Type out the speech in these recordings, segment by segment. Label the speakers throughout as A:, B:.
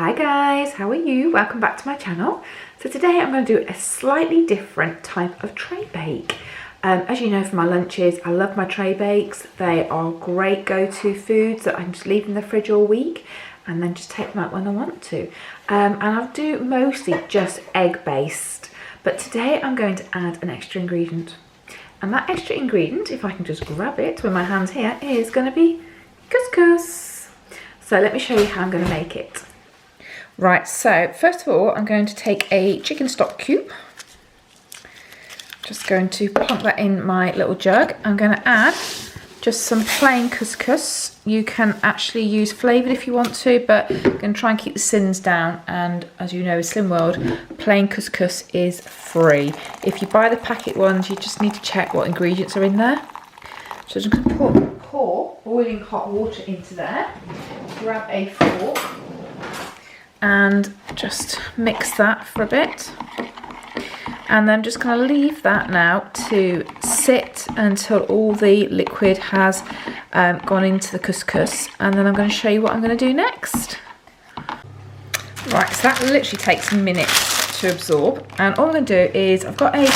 A: Hi guys, how are you? Welcome back to my channel. So today I'm going to do a slightly different type of tray bake. As you know from my lunches, I love my tray bakes. They are great go-to foods that I can just leave in the fridge all week and then just take them out when I want to. And I'll do mostly just egg based, but today I'm going to add an extra ingredient. And that extra ingredient, if I can just grab it with my hands here, is going to be couscous. So let me show you how I'm going to make it. Right, so first of all, I'm going to take a chicken stock cube. Just going to plonk that in my little jug. I'm going to add just some plain couscous. You can actually use flavoured if you want to, but I'm going to try and keep the sins down. And as you know, in Slim World, plain couscous is free. If you buy the packet ones, you just need to check what ingredients are in there. So I'm just going to pour boiling hot water into there. Grab a fork and just mix that for a bit, and then just going to leave that now to sit until all the liquid has gone into the couscous, and then I'm going to show you what I'm going to do next. Right, so that literally takes minutes to absorb, and all I'm going to do is I've got a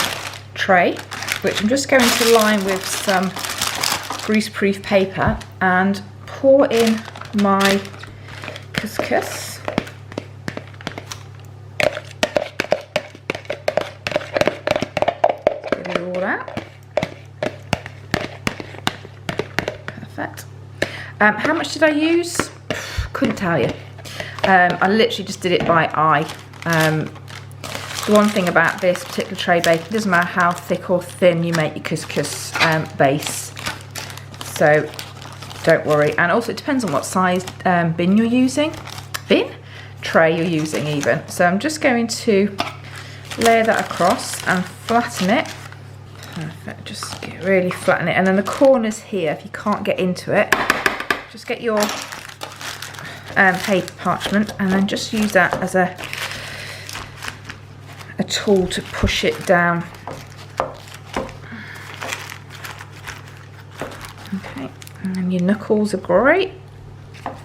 A: tray which I'm just going to line with some grease-proof paper and pour in my couscous. Perfect. How much did I use? Couldn't tell you. I literally just did it by eye. The one thing about this particular tray bake, it doesn't matter how thick or thin you make your couscous base, so don't worry. And also it depends on what size bin you're using, tray you're using even. So I'm just going to layer that across and flatten it. Perfect, just really flatten it, and then the corners here, if you can't get into it, just get your paper parchment and then just use that as a tool to push it down. Okay, and then your knuckles are great. There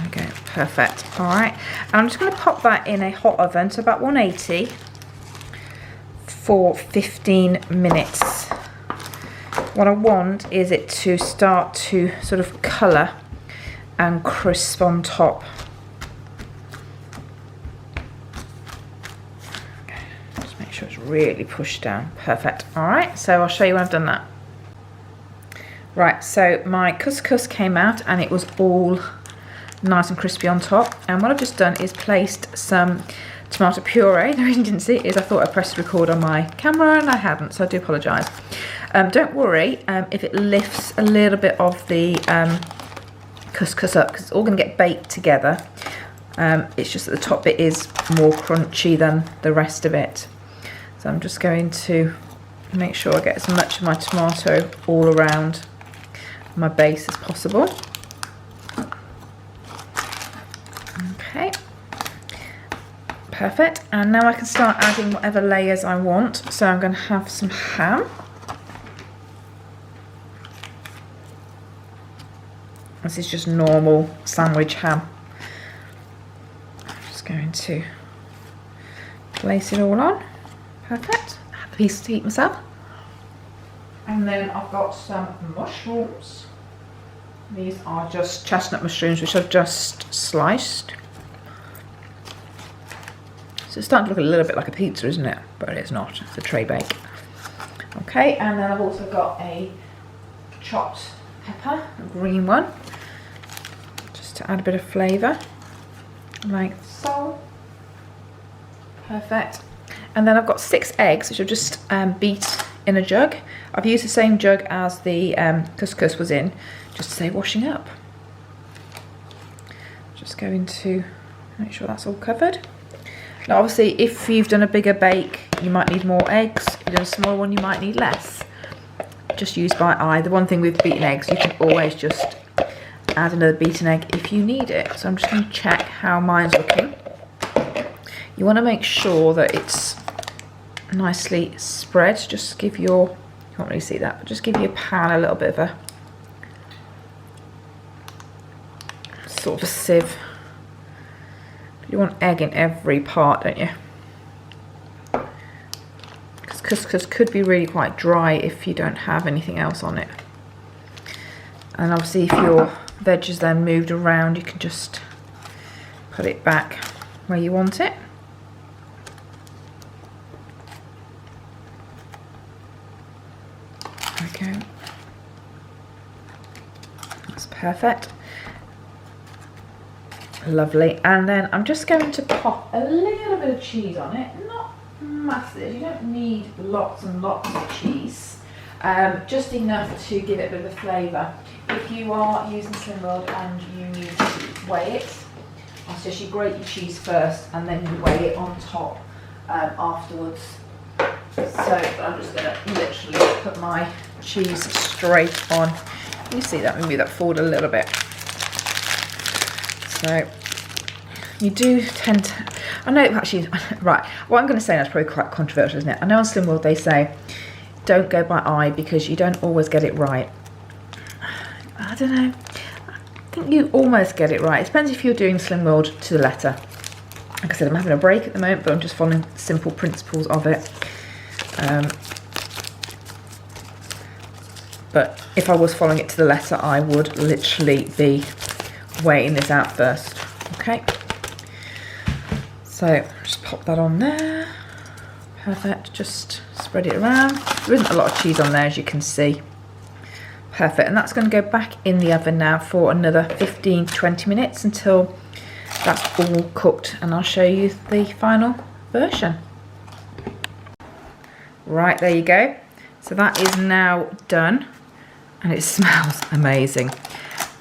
A: we go, perfect. All right, and I'm just going to pop that in a hot oven, so about 180. For 15 minutes. What I want is it to start to sort of colour and crisp on top. Okay, just make sure it's really pushed down. Perfect. Alright, so I'll show you when I've done that. Right, so my couscous came out and it was all nice and crispy on top. And what I've just done is placed some tomato puree. The reason you didn't see it is I thought I pressed record on my camera and I hadn't, so I do apologise. Don't worry if it lifts a little bit of the couscous up, because it's all going to get baked together. It's just that the top bit is more crunchy than the rest of it. So I'm just going to make sure I get as much of my tomato all around my base as possible. Okay. Perfect, and now I can start adding whatever layers I want. So I'm going to have some ham. This is just normal sandwich ham. I'm just going to place it all on. Perfect. I have a piece to eat myself. And then I've got some mushrooms. These are just chestnut mushrooms, which I've just sliced. So it's starting to look a little bit like a pizza, isn't it? But it's not, it's a tray bake. Okay, and then I've also got a chopped pepper, a green one, just to add a bit of flavour, like so. Perfect. And then I've got 6 eggs, which I've just beat in a jug. I've used the same jug as the couscous was in, just to save washing up. Just going to make sure that's all covered. Now obviously if you've done a bigger bake you might need more eggs, if you've done a smaller one you might need less. Just use by eye. The one thing with beaten eggs, you can always just add another beaten egg if you need it. So I'm just going to check how mine's looking. You want to make sure that it's nicely spread. Just give your, you can't really see that, but just give your pan a little bit of a sort of a sieve You want egg in every part, don't you? Because couscous could be really quite dry if you don't have anything else on it. And obviously if your veg is then moved around, you can just put it back where you want it. There we go. That's perfect. Lovely. And then I'm just going to pop a little bit of cheese on it. Not massive. You don't need lots and lots of cheese. Just enough to give it a bit of a flavour. If you are using Slim World and you need to weigh it, I suggest you grate your cheese first and then you weigh it on top afterwards. So I'm just going to literally put my cheese straight on. You see that? Move that forward a little bit. So you do tend to, I know actually, right, what I'm going to say now is probably quite controversial, isn't it? I know on Slim World they say don't go by eye because you don't always get it right. I don't know. I think you almost get it right. It depends if you're doing Slim World to the letter. Like I said, I'm having a break at the moment, but I'm just following simple principles of it. But if I was following it to the letter, I would literally be weighing this out first. Okay. So just pop that on there. Perfect. Just spread it around. There isn't a lot of cheese on there, as you can see. Perfect. And that's going to go back in the oven now for another 15 to 20 minutes until that's all cooked, and I'll show you the final version. Right, there you go. So that is now done and it smells amazing.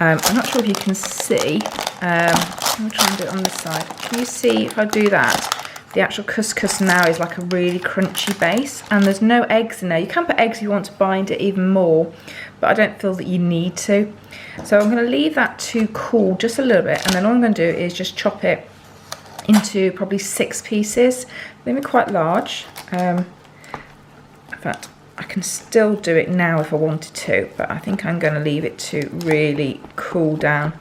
A: I'm not sure if you can see. I'm going to try and do it on this side. Can you see if I do that? The actual couscous now is like a really crunchy base and there's no eggs in there. You can put eggs if you want to bind it even more, but I don't feel that you need to. So I'm going to leave that to cool just a little bit, and then all I'm going to do is just chop it into probably 6 pieces. They're going to be quite large. In fact, I can still do it now if I wanted to, but I think I'm going to leave it to really cool down.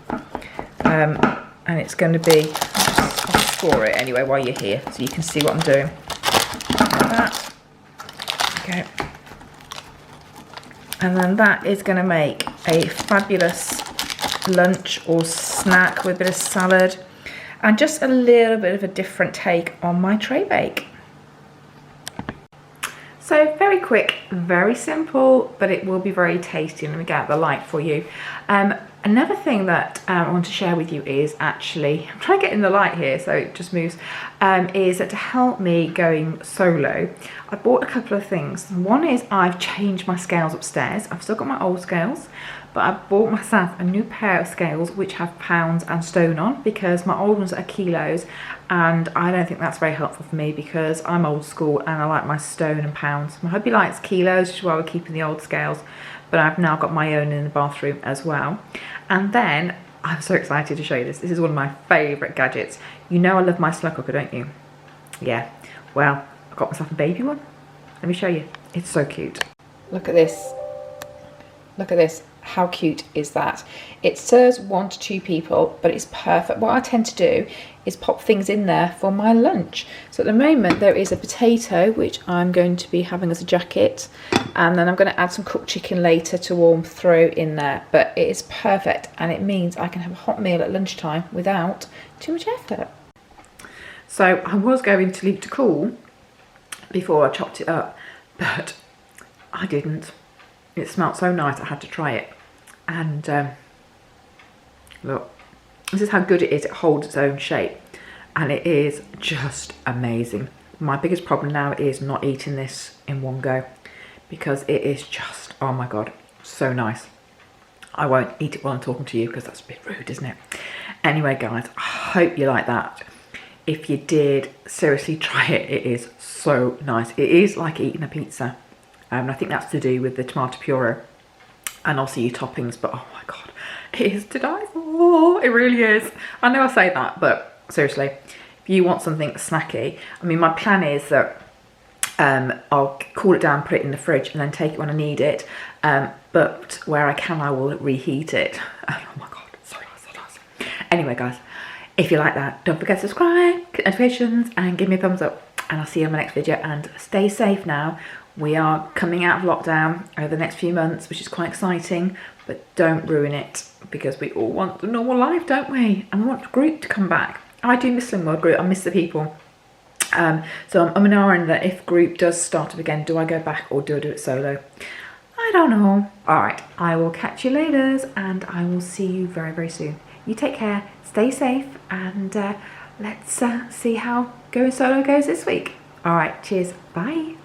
A: And it's going to be, I'll score it anyway while you're here so you can see what I'm doing. Like that. Okay. And then that is going to make a fabulous lunch or snack with a bit of salad and just a little bit of a different take on my tray bake. So very quick, very simple, but it will be very tasty. Let me get out the light for you. Another thing that I want to share with you is actually, I'm trying to get in the light here so it just moves, is that to help me going solo, I bought a couple of things. One is I've changed my scales upstairs. I've still got my old scales, but I bought myself a new pair of scales which have pounds and stone on because my old ones are kilos, and I don't think that's very helpful for me because I'm old school and I like my stone and pounds. My hubby likes kilos, which is why we're keeping the old scales, but I've now got my own in the bathroom as well. And then I'm so excited to show you this. This is one of my favourite gadgets. You know I love my slow cooker, don't you? Yeah, well, I got myself a baby one. Let me show you. It's so cute. Look at this. Look at this. How cute is that? It serves 1 to 2 people, but it's perfect. What I tend to do is pop things in there for my lunch. So at the moment there is a potato, which I'm going to be having as a jacket, and then I'm going to add some cooked chicken later to warm through in there. But it is perfect, and it means I can have a hot meal at lunchtime without too much effort. So I was going to leave it to cool before I chopped it up, but I didn't. It smelled so nice I had to try it. And look, this is how good it is. It holds its own shape and it is just amazing. My biggest problem now is not eating this in one go because it is just, oh my God, so nice. I won't eat it while I'm talking to you because that's a bit rude, isn't it? Anyway, guys, I hope you like that. If you did, seriously try it. It is so nice. It is like eating a pizza. I think that's to do with the tomato puree and also your toppings, but oh my God, it is to die for. It really is. I know I say that, but seriously, if you want something snacky, I mean, my plan is that I'll cool it down, put it in the fridge, and then take it when I need it. But where I can, I will reheat it. And oh my God, so nice, so nice. Anyway, guys, If you like that, don't forget to subscribe, click notifications, and give me a thumbs up. And I'll see you in my next video. And stay safe now. We are coming out of lockdown over the next few months, which is quite exciting. But don't ruin it, because we all want the normal life, don't we? And we want group to come back. I do miss Slim World group. I miss the people. So I'm an hour in that if group does start up again, do I go back or do I do it solo? I don't know. All right, I will catch you later, and I will see you very, very soon. You take care, stay safe, and let's see how going solo goes this week. All right, cheers, bye.